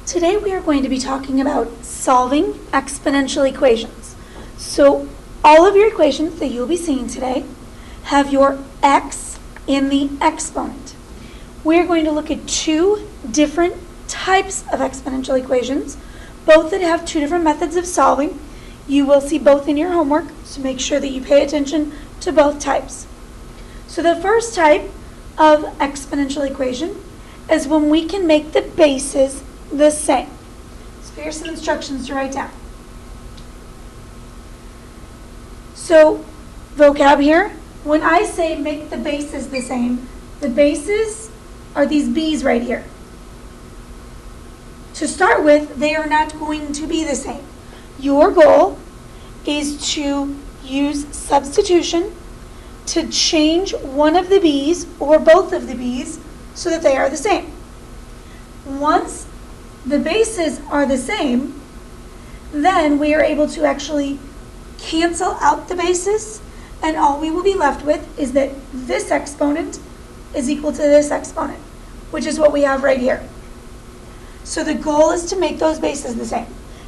Today we are going to be talking about solving exponential equations. So all of your equations that you'll be seeing today have your x in the exponent. We are going to look at two different types of exponential equations, both that have two different methods of solving. You will see both in your homework, so make sure that you pay attention to both types. So the first type of exponential equation is when we can make the bases the same. So here's some instructions to write down. So vocab here, when I say make the bases the same, the bases are these b's right here. To start with, they are not going to be the same. Your goal is to use substitution to change one of the b's or both of the b's so that they are the same. Once the bases are the same, then we are able to actually cancel out the bases, and all we will be left with is that this exponent is equal to this exponent, which is what we have right here. So the goal is to make those bases the same.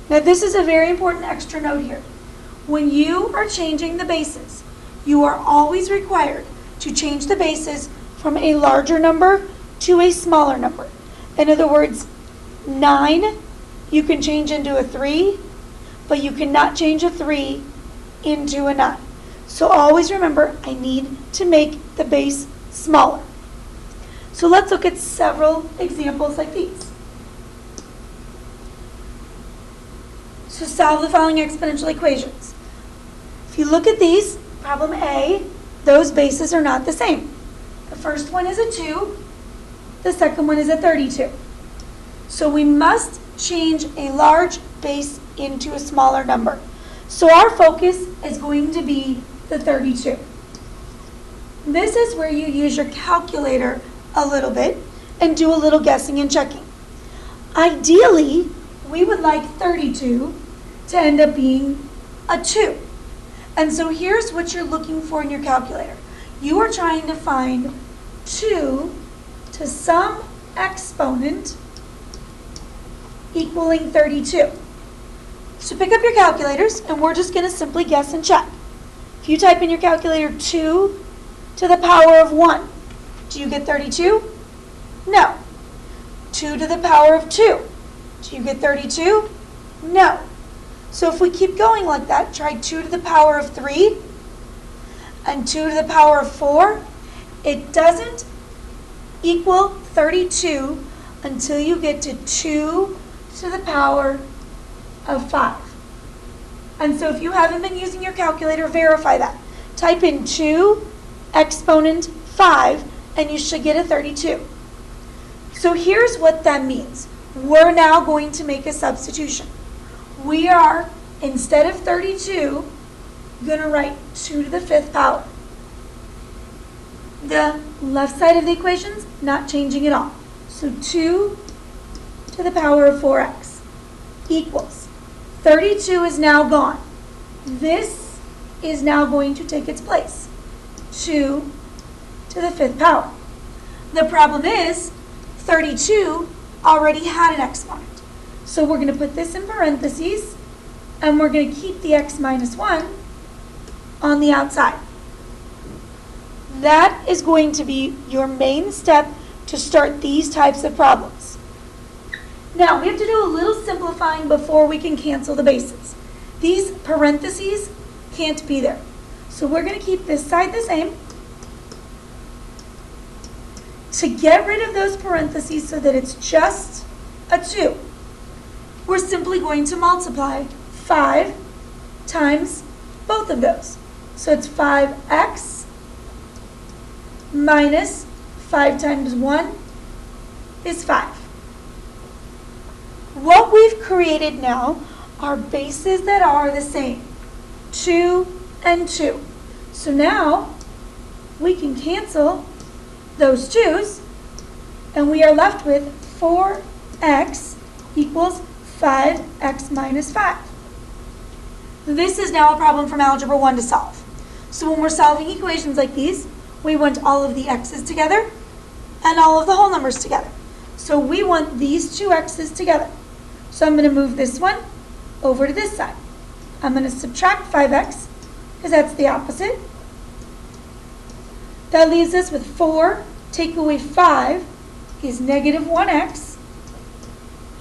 Now this is a very important extra note here. When you are changing the bases, you are always required to change the bases from a larger number to a smaller number. In other words, 9 you can change into a 3, but you cannot change a 3 into a 9. So always remember, I need to make the base smaller. So let's look at several examples like these. So solve the following exponential equations. If you look at these, problem A, those bases are not the same. The first one is a 2, the second one is a 32. So we must change a large base into a smaller number. So our focus is going to be the 32. This is where you use your calculator a little bit and do a little guessing and checking. Ideally, we would like 32 to end up being a 2. And so here's what you're looking for in your calculator. You are trying to find 2 to some exponent equaling 32. So pick up your calculators, and we're just going to simply guess and check. If you type in your calculator 2 to the power of 1, do you get 32? No. 2 to the power of 2, do you get 32? No. So if we keep going like that, try 2 to the power of 3 and 2 to the power of 4. It doesn't equal 32 until you get to 2 to the power of 5. And so if you haven't been using your calculator, verify that. Type in 2 exponent 5 and you should get a 32. So here's what that means. We're now going to make a substitution. We are, instead of 32, going to write 2 to the 5th power. The left side of the equation's not changing at all. So 2 to the power of 4x equals 32 is now gone. This is now going to take its place. 2 to the 5th power. The problem is 32 already had an exponent. So we're going to put this in parentheses, and we're going to keep the x minus 1 on the outside. That is going to be your main step to start these types of problems. Now, we have to do a little simplifying before we can cancel the bases. These parentheses can't be there. So we're going to keep this side the same. To get rid of those parentheses so that it's just a 2, we're simply going to multiply 5 times both of those. So it's 5x minus 5 times 1 is 5. What we've created now are bases that are the same, 2 and 2. So now we can cancel those 2's, and we are left with 4x equals 5x minus 5. This is now a problem from Algebra 1 to solve. So when we're solving equations like these, we want all of the x's together and all of the whole numbers together. So we want these two x's together. So I'm going to move this one over to this side. I'm going to subtract 5x, because that's the opposite. That leaves us with 4 take away 5 is negative 1x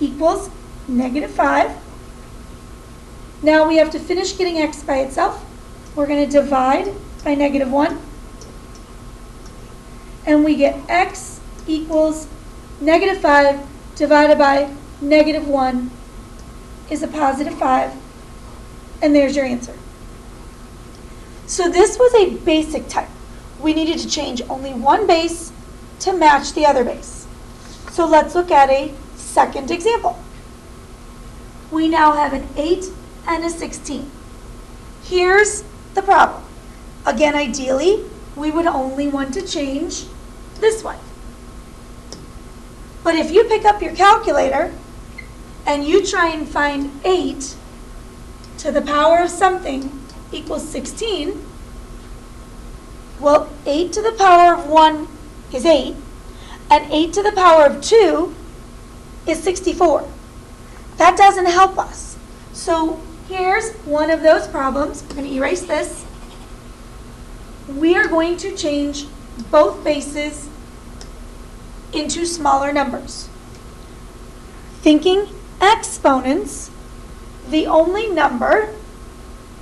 equals negative 5. Now we have to finish getting x by itself. We're going to divide by negative 1. And we get x equals negative 5 divided by negative 1 is a positive 5. And there's your answer. So this was a basic type. We needed to change only one base to match the other base. So let's look at a second example. We now have an 8 and a 16. Here's the problem. Again, ideally, we would only want to change this one. But if you pick up your calculator and you try and find 8 to the power of something equals 16, well, 8 to the power of 1 is 8, and 8 to the power of 2 is 64. That doesn't help us. So here's one of those problems. We're going to erase this. We are going to change both bases into smaller numbers. Thinking exponents, the only number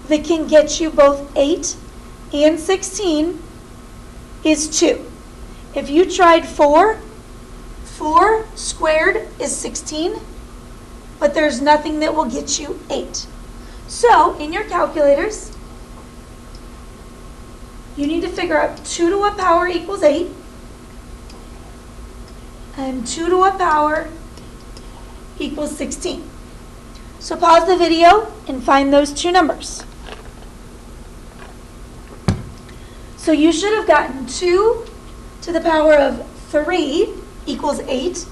that can get you both 8 and 16 is 2. If you tried 4, 4 squared is 16, but there's nothing that will get you 8. So, in your calculators, you need to figure out 2 to what power equals 8, and 2 to what power equals 16. So pause the video and find those two numbers. So you should have gotten 2 to the power of 3 equals 8,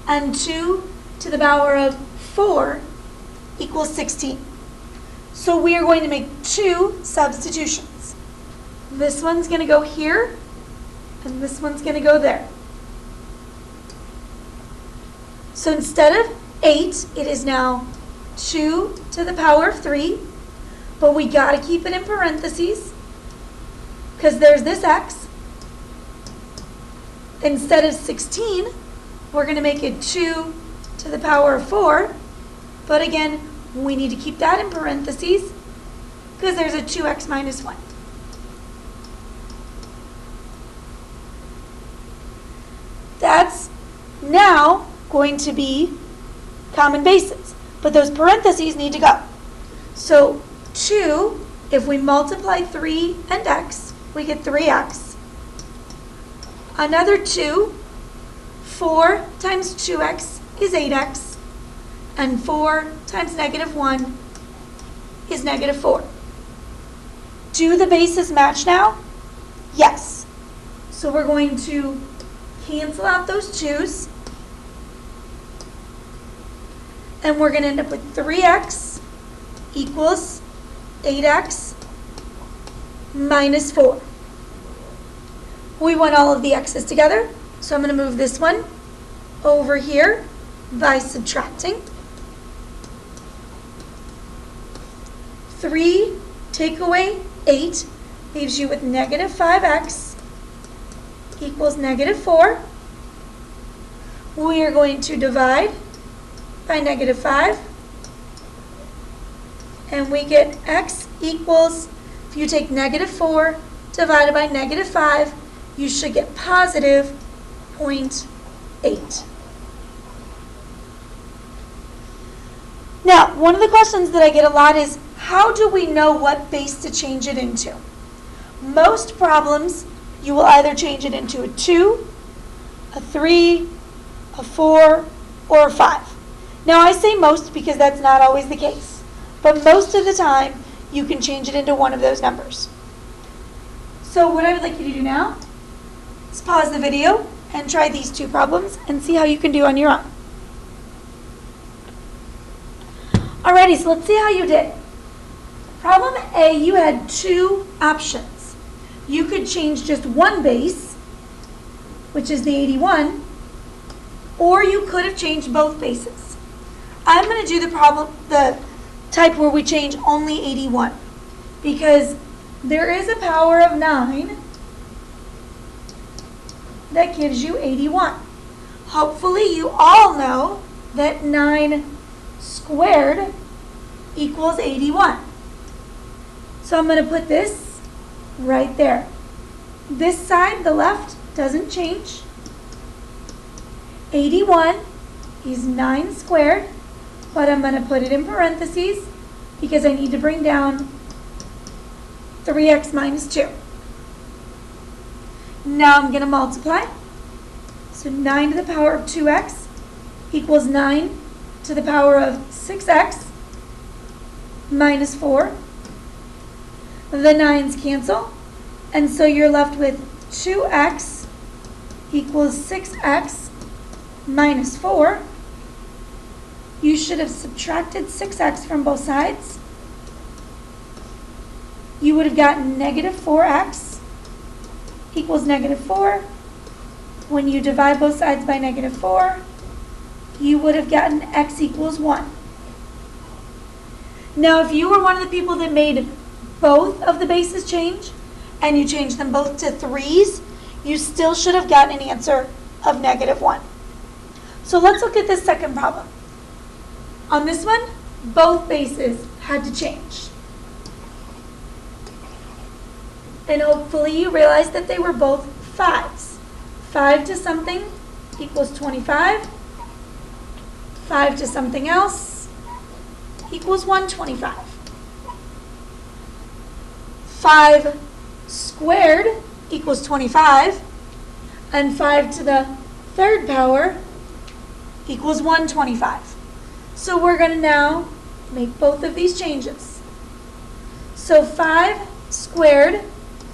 and 2 to the power of 4 equals 16. So we are going to make 2 substitutions. This one's going to go here, and this one's going to go there. So instead of 8, it is now 2 to the power of 3, but we got to keep it in parentheses because there's this x. Instead of 16, we're going to make it 2 to the power of 4, but again, we need to keep that in parentheses because there's a 2x minus 1. That's now going to be common bases, but those parentheses need to go. So 2, if we multiply 3 and x, we get 3x. Another 2, 4 times 2x is 8x, and 4 times negative 1 is negative 4. Do the bases match now? Yes. So we're going to cancel out those 2's, and we're going to end up with 3x equals 8x minus 4. We want all of the x's together, so I'm going to move this one over here by subtracting. 3 take away 8 leaves you with negative 5x equals negative 4. We are going to divide by negative 5, and we get x equals, if you take negative 4 divided by negative 5, you should get positive 0.8. Now, one of the questions that I get a lot is, how do we know what base to change it into? Most problems, you will either change it into a 2, a 3, a 4, or a 5. Now, I say most because that's not always the case, but most of the time, you can change it into one of those numbers. So what I would like you to do now is pause the video and try these two problems and see how you can do on your own. Alrighty, so let's see how you did. Problem A, you had 2 options. You could change just one base, which is the 81, or you could have changed both bases. I'm going to do the type where we change only 81, because there is a power of 9 that gives you 81. Hopefully you all know that 9 squared equals 81. So I'm going to put this right there. This side, the left, doesn't change. 81 is 9 squared, but I'm going to put it in parentheses because I need to bring down 3x minus 2. Now I'm going to multiply. So 9 to the power of 2x equals 9 to the power of 6x minus 4. The 9's cancel, and so you're left with 2x equals 6x minus 4. You should have subtracted 6x from both sides. You would have gotten negative 4x equals negative 4. When you divide both sides by negative 4, you would have gotten x equals 1. Now, if you were one of the people that made both of the bases change, and you changed them both to 3's, you still should have gotten an answer of negative 1. So let's look at this second problem. On this one, both bases had to change. And hopefully you realized that they were both 5's. 5 to something equals 25. 5 to something else equals 125. 5 squared equals 25. And 5 to the third power equals 125. So we're going to now make both of these changes. So 5 squared,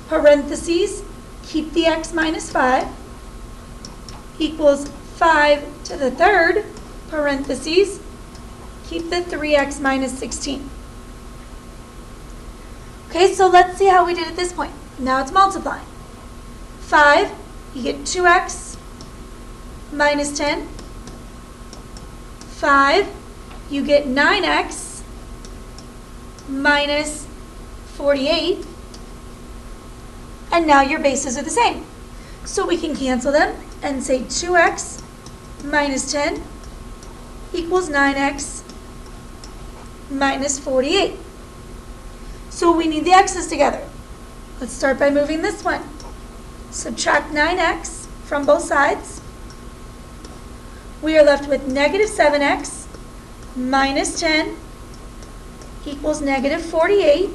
parentheses, keep the x minus 5, equals 5 to the third, parentheses, keep the 3x minus 16. Okay, so let's see how we did at this point. Now it's multiplying. 5, you get 2x minus 10. 5, you get 9x minus 48. And now your bases are the same. So we can cancel them and say 2x minus 10 equals 9x minus 48. So we need the x's together. Let's start by moving this one. Subtract 9x from both sides. We are left with negative 7x minus 10 equals negative 48.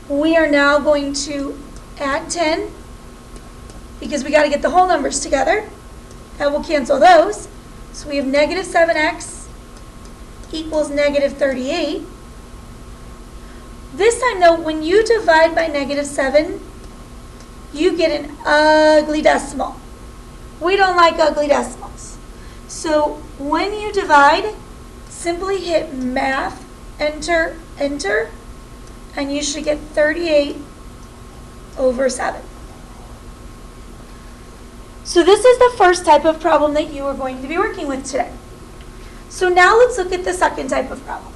We are now going to add 10 because we got to get the whole numbers together, and we'll cancel those. So we have negative 7x equals negative 38. This time though, when you divide by negative 7, you get an ugly decimal. We don't like ugly decimals. So when you divide, simply hit math, enter, enter, and you should get 38 over 7. So this is the first type of problem that you are going to be working with today. So now let's look at the second type of problem.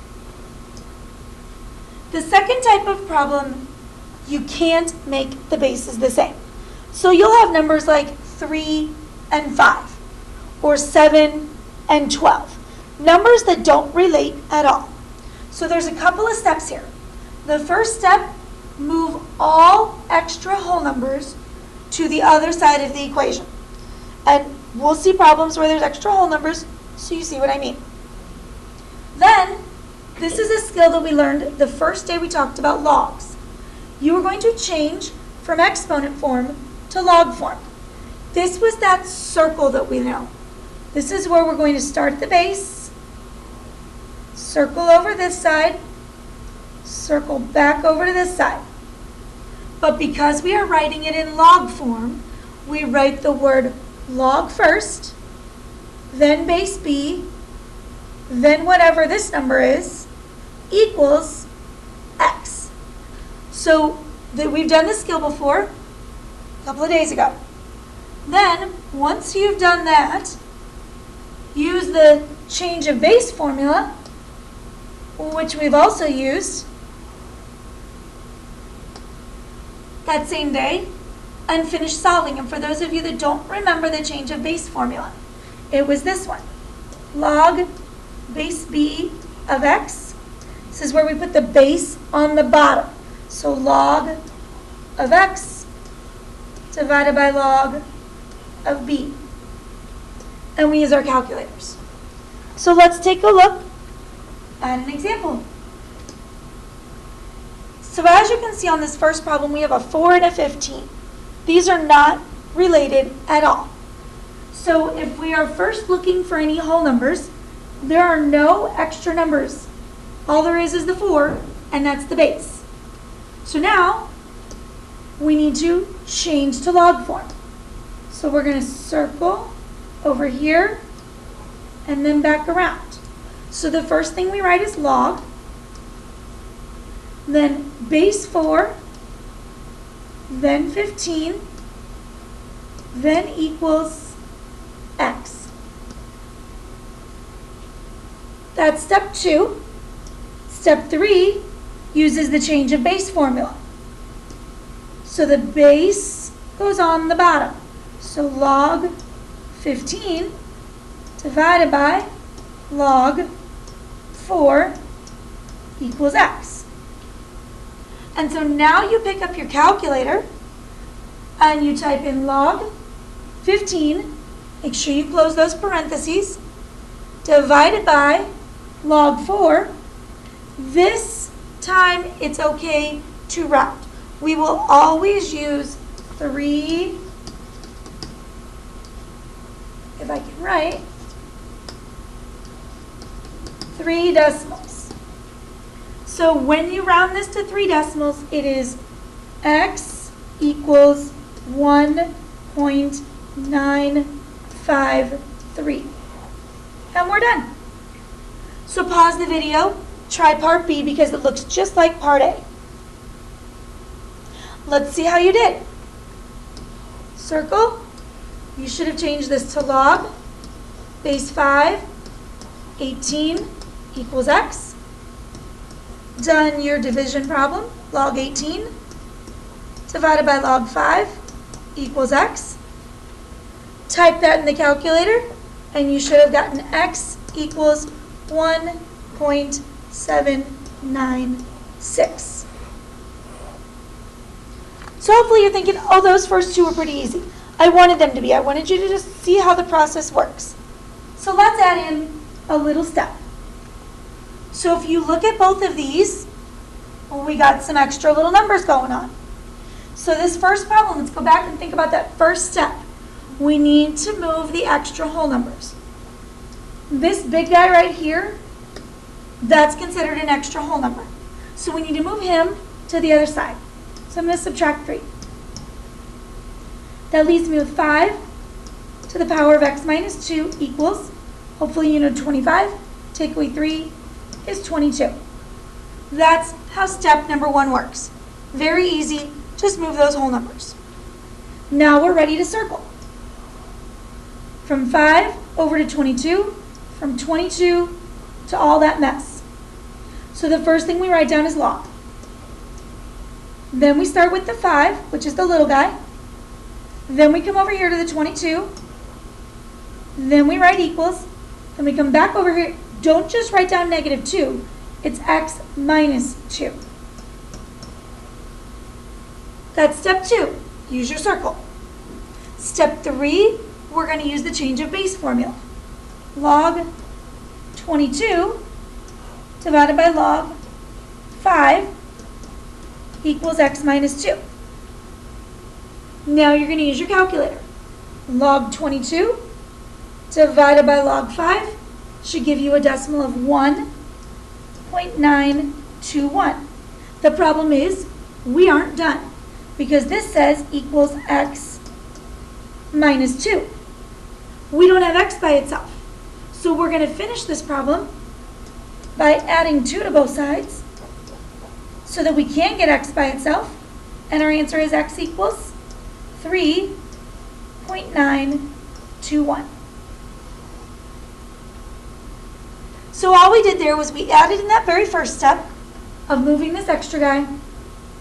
The second type of problem, you can't make the bases the same. So you'll have numbers like 3 and 5, or 7 and 12. Numbers that don't relate at all. So there's a couple of steps here. The first step, move all extra whole numbers to the other side of the equation. And we'll see problems where there's extra whole numbers, so you see what I mean. Then, this is a skill that we learned the first day we talked about logs. You are going to change from exponent form to log form. This was that circle that we know. This is where we're going to start at the base, circle over this side, circle back over to this side. But because we are writing it in log form, we write the word log first, then base b, then whatever this number is, equals x. So we've done this skill before, a couple of days ago. Then, once you've done that, use the change of base formula, which we've also used that same day, and finished solving. And for those of you that don't remember the change of base formula, it was this one. Log base b of x. This is where we put the base on the bottom. So log of x divided by log of b. And we use our calculators. So let's take a look at an example. So as you can see on this first problem, we have a 4 and a 15. These are not related at all. So if we are first looking for any whole numbers, there are no extra numbers. All there is the 4, and that's the base. So now we need to change to log form. So we're going to circle over here and then back around. So the first thing we write is log, then base 4, then 15, then equals x. That's step 2. Step 3 uses the change of base formula. So the base goes on the bottom. So log 15 divided by log 4 equals x. And so now you pick up your calculator and you type in log 15, make sure you close those parentheses, divided by log 4. This time it's okay to round. We will always use 3, if I can write, 3 decimals. So when you round this to 3 decimals, it is x equals 1.953. And we're done. So pause the video, try part B because it looks just like part A. Let's see how you did. Circle. You should have changed this to log base 5, 18 equals x. Done your division problem. Log 18 divided by log 5 equals x. Type that in the calculator and you should have gotten x equals 1.796. So hopefully you're thinking, oh, those first two were pretty easy. I wanted them to be. I wanted you to just see how the process works. So let's add in a little step. So if you look at both of these, we got some extra little numbers going on. So this first problem, let's go back and think about that first step. We need to move the extra whole numbers. This big guy right here, that's considered an extra whole number. So we need to move him to the other side. So I'm going to subtract 3. That leaves me with 5 to the power of x minus 2 equals, hopefully you know 25. Take away 3 is 22. That's how step number 1 works. Very easy. Just move those whole numbers. Now we're ready to circle. From 5 over to 22, from 22 to all that mess. So the first thing we write down is log. Then we start with the 5, which is the little guy. Then we come over here to the 22. Then we write equals. Then we come back over here. Don't just write down negative 2. It's x minus 2. That's step 2. Use your circle. Step 3, we're going to use the change of base formula. Log 22 divided by log 5 equals x minus 2. Now you're going to use your calculator. Log 22 divided by log 5 should give you a decimal of 1.921. The problem is we aren't done because this says equals x minus 2. We don't have x by itself. So we're going to finish this problem by adding 2 to both sides so that we can get x by itself. And our answer is x equals 3.921. So all we did there was we added in that very first step of moving this extra guy,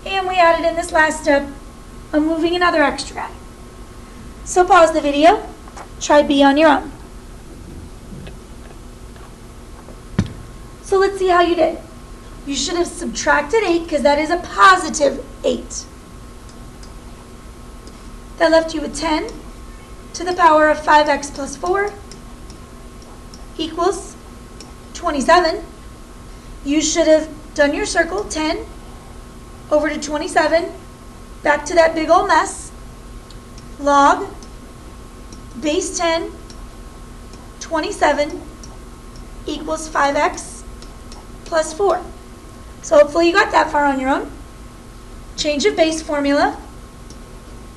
and we added in this last step of moving another extra guy. So pause the video, try B on your own. So let's see how you did. You should have subtracted 8 because that is a positive 8. That left you with 10 to the power of 5x plus 4 equals 27. You should have done your circle, 10 over to 27, back to that big old mess. Log base 10, 27 equals 5x plus 4. So hopefully you got that far on your own. Change of base formula.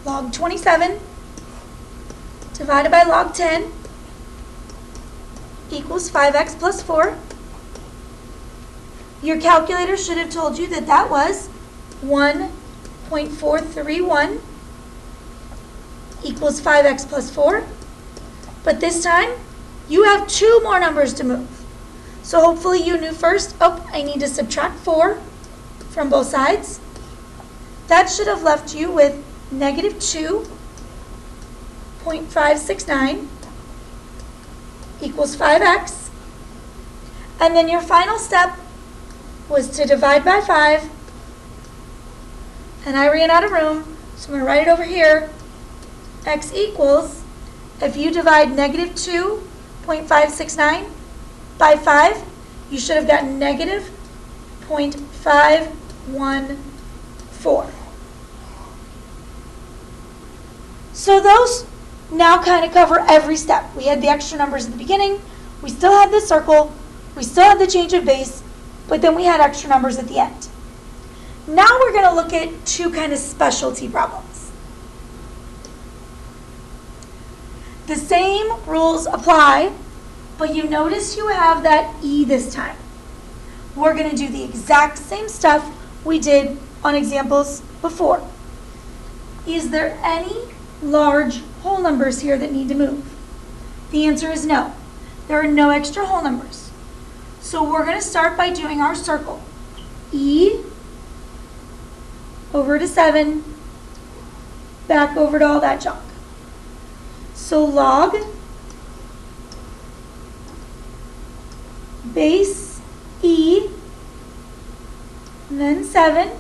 Log 27 divided by log 10 equals 5x plus 4. Your calculator should have told you that that was 1.431 equals 5x plus 4. But this time, you have 2 more numbers to move. So hopefully you knew first, I need to subtract 4 from both sides. That should have left you with negative 2.569 equals 5x. And then your final step was to divide by 5. And I ran out of room, so I'm going to write it over here. X equals, if you divide negative 2.569 by 5, you should have gotten negative 0.514. So those now kind of cover every step. We had the extra numbers at the beginning, we still had the circle, we still had the change of base, but then we had extra numbers at the end. Now we're going to look at 2 kind of specialty problems. The same rules apply, but you notice you have that E this time. We're going to do the exact same stuff we did on examples before. Is there any large whole numbers here that need to move? The answer is no. There are no extra whole numbers. So we're going to start by doing our circle. E over to 7, back over to all that junk. So log base E and then 7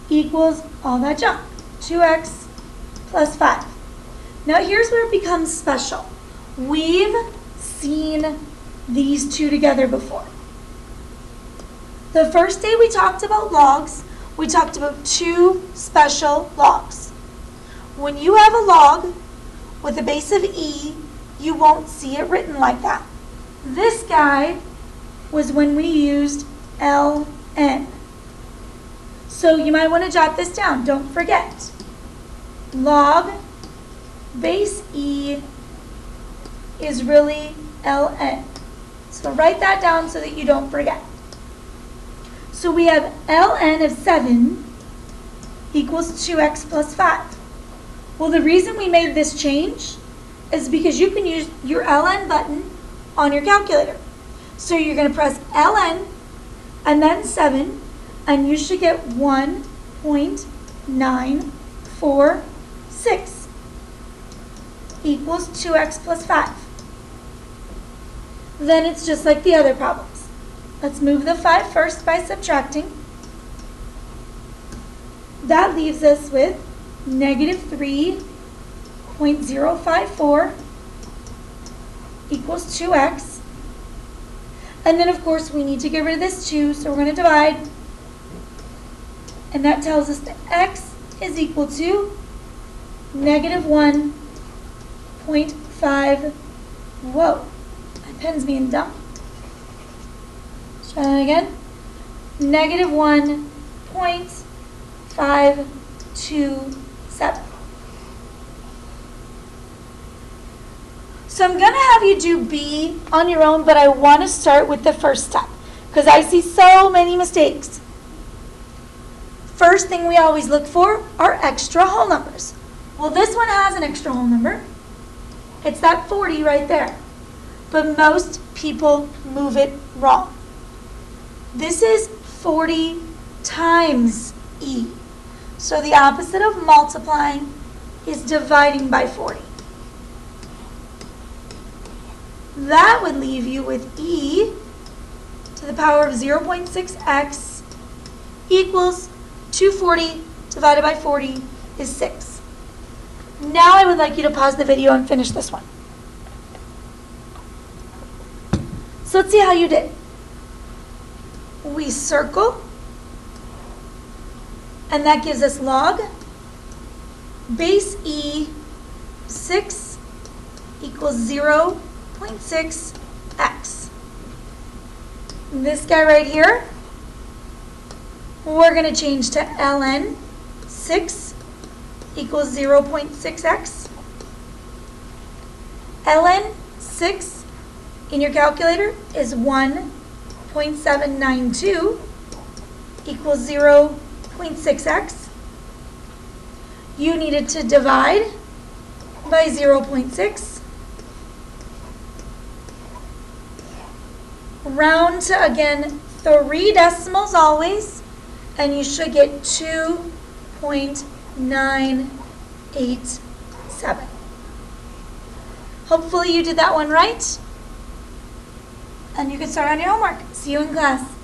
equals all that junk, 2x plus 5. Now here's where it becomes special. We've seen these 2 together before. The first day we talked about logs, we talked about 2 special logs. When you have a log with a base of E, you won't see it written like that. This guy was when we used ln. So you might want to jot this down. Don't forget. Log base E is really ln. So write that down so that you don't forget. So we have ln of 7 equals 2x plus 5. Well, the reason we made this change is because you can use your ln button on your calculator. So you're going to press ln and then 7, and you should get 1.946 equals 2x plus 5. Then it's just like the other problems. Let's move the 5 first by subtracting. That leaves us with negative 3.054 equals 2x. And then, of course, we need to get rid of this 2, so we're going to divide. And that tells us that x is equal to negative 1.5. Whoa, my pen's being dumb. Let's try that again. Negative 1.527. So I'm going to have you do B on your own, but I want to start with the first step because I see so many mistakes. First thing we always look for are extra whole numbers. Well, this one has an extra whole number. It's that 40 right there. but most people move it wrong. This is 40 times E. So the opposite of multiplying is dividing by 40. That would leave you with E to the power of 0.6x equals 240 divided by 40 is 6. Now I would like you to pause the video and finish this one. So let's see how you did. We circle, and that gives us log base E 6 equals 0.6x. This guy right here, we're going to change to ln 6 equals 0.6x. ln 6 in your calculator is 1.792 equals 0.6x. You needed to divide by 0.6. Round to, again, 3 decimals always, and you should get 2.987. Hopefully you did that one right, and you can start on your homework. See you in class.